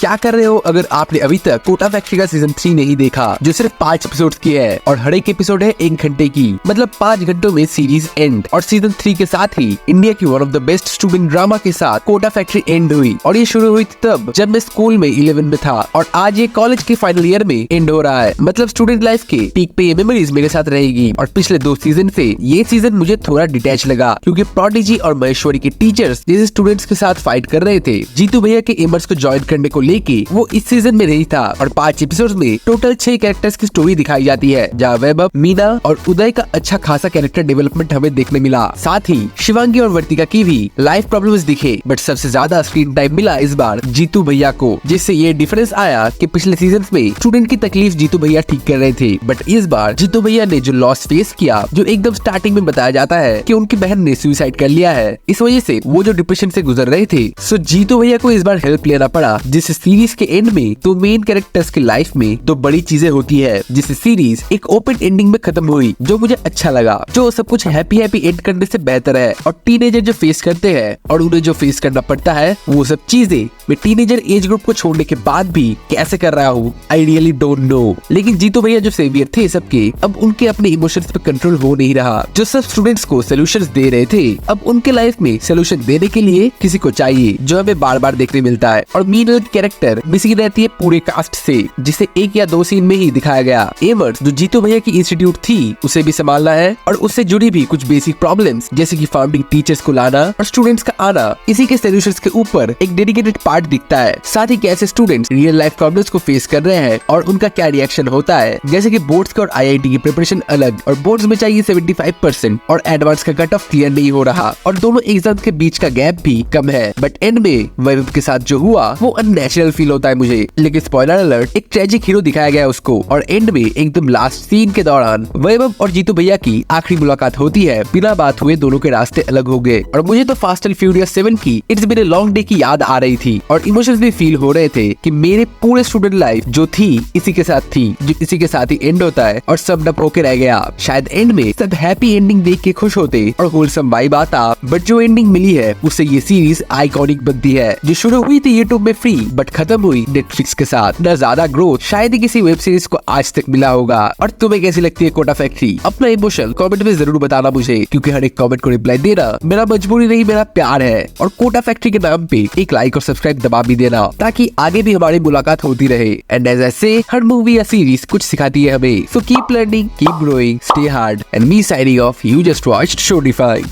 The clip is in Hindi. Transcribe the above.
क्या कर रहे हो अगर आपने अभी तक कोटा फैक्ट्री का सीजन 3 नहीं देखा, जो सिर्फ 5 एपिसोड की है और हर एक एपिसोड है 1 घंटे की, मतलब 5 घंटों में सीरीज एंड। और सीजन 3 के साथ ही इंडिया की one of the best student drama के साथ कोटा फैक्ट्री एंड हुई। और ये शुरू हुई थी तब जब मैं स्कूल में 11 में था, और आज ये कॉलेज के फाइनल ईयर में एंड हो रहा है। मतलब स्टूडेंट लाइफ के पीक पे ये मेमोरीज मेरे साथ रहेगी। और पिछले 2 सीजन से ये सीजन मुझे थोड़ा डिटैच लगा, क्योंकि प्रोडिजी और महेश्वरी के टीचर्स जैसे स्टूडेंट्स के साथ फाइट कर रहे थे। जीतू भैया के एमर्स को ज्वाइन करने को लेके वो इस सीजन में नहीं था। और 5 एपिसोड्स में टोटल 6 कैरेक्टर्स की स्टोरी दिखाई जाती है, जहाँ वैभव, मीना और उदय का अच्छा खासा कैरेक्टर डेवलपमेंट हमें देखने मिला। साथ ही शिवांगी और वर्तिका की भी लाइफ प्रॉब्लम्स दिखे, बट सबसे ज्यादा स्क्रीन टाइम मिला इस बार जीतू भैया को, जिससे ये डिफरेंस आया कि पिछले सीजन में स्टूडेंट की तकलीफ जीतू भैया ठीक कर रहे थे, बट इस बार जीतू भैया ने जो लॉस फेस किया, जो एकदम स्टार्टिंग में बताया जाता है कि उनकी बहन ने सुसाइड कर लिया है, इस वजह से वो जो डिप्रेशन से गुजर रहे थे, सो जीतू भैया को इस बार हेल्प लेना पड़ा। जिस सीरीज के एंड में तो मेन कैरेक्टर्स की लाइफ में 2 बड़ी चीजें होती है, जिससे सीरीज एक ओपन एंडिंग में खत्म हुई, जो मुझे अच्छा लगा। जो सब कुछ हैप्पी एंड करने से बेहतर है। और टीनेजर जो फेस करते हैं और उन्हें जो फेस करना पड़ता है, वो सब चीजें मैं टीनेजर एज ग्रुप को छोड़ने के बाद भी कैसे कर रहा हूँ, आई रियली डोंट नो। लेकिन जीतू भैया जो सेवियर थे सबके, अब उनके अपने इमोशंस पे कंट्रोल हो नहीं रहा। जो सब स्टूडेंट्स को सोल्यूशंस दे रहे थे, अब उनके लाइफ में सोल्यूशन देने के लिए किसी को चाहिए, जो हमें बार बार देखने मिलता है। और मीनल की कैरेक्टर मिसिंग रहती है पूरे कास्ट से, जिसे 1 या 2 सीन में ही दिखाया गया। एमर्स जो जीतू भैया की इंस्टीट्यूट थी, उसे भी संभालना है, और उससे जुड़ी भी कुछ बेसिक प्रॉब्लम्स, जैसे कि फाउंडिंग टीचर्स को लाना और स्टूडेंट्स का आना, इसी के सोल्यूशंस के ऊपर एक डेडिकेटेड पार्ट दिखता है। साथ ही कैसे स्टूडेंट्स रियल लाइफ प्रॉब्लम्स को फेस कर रहे हैं और उनका क्या रिएक्शन होता है, जैसे कि बोर्ड्स का और आईआईटी की प्रिपरेशन अलग, और बोर्ड्स में चाहिए 75% और एडवांस का कट ऑफ क्लियर नहीं हो रहा, और दोनों एग्जाम के बीच का गैप भी कम है। बट एंड में वैभव के साथ जो हुआ वो अननेचुरल फील होता है मुझे। लेकिन स्पॉइलर अलर्ट, एक ट्रेजिक हीरो दिखाया गया उसको, और एंड में एकदम लास्ट सीन के दौरान वैभव और जीतू भैया की आखिरी मुलाकात होती है। बिना बात हुए दोनों के रास्ते अलग हो गए। और मुझे तो फास्ट एंड फ्यूरियस 7 की it's been a long day की याद आ रही थी, और इमोशंस भी फील हो रहे थे कि मेरे पूरे स्टूडेंट लाइफ जो थी इसी के साथ थी, जो इसी के साथ ही एंड होता है और सब डप होके रह गया। शायद एंड में सब हैप्पी एंडिंग देख के खुश होते और होलसम वाइब आता, बट जो एंडिंग मिली है उससे ये सीरीज आइकॉनिक बनती है, जो शुरू हुई थी यूट्यूब में फ्री, बट खत्म हुई नेटफ्लिक्स के साथ। न ज्यादा ग्रोथ शायद ही किसी वेब सीरीज को आज तक मिला होगा। और तुम्हें कैसी लगती है कोटा फैक्ट्री? अपना इमोशन कमेंट में जरूर बताना मुझे, क्योंकि हर एक कमेंट को रिप्लाई देना मेरा मजबूरी नहीं, मेरा प्यार है। और कोटा फैक्ट्री के नाम पे एक लाइक और सब्सक्राइब दबा भी देना, ताकि आगे भी हमारी मुलाकात होती रहे। एंड एज आई से, हर मूवी या सीरीज कुछ सिखाती है हमें। So keep learning, keep growing, stay hard, and me signing off. You just watched show define.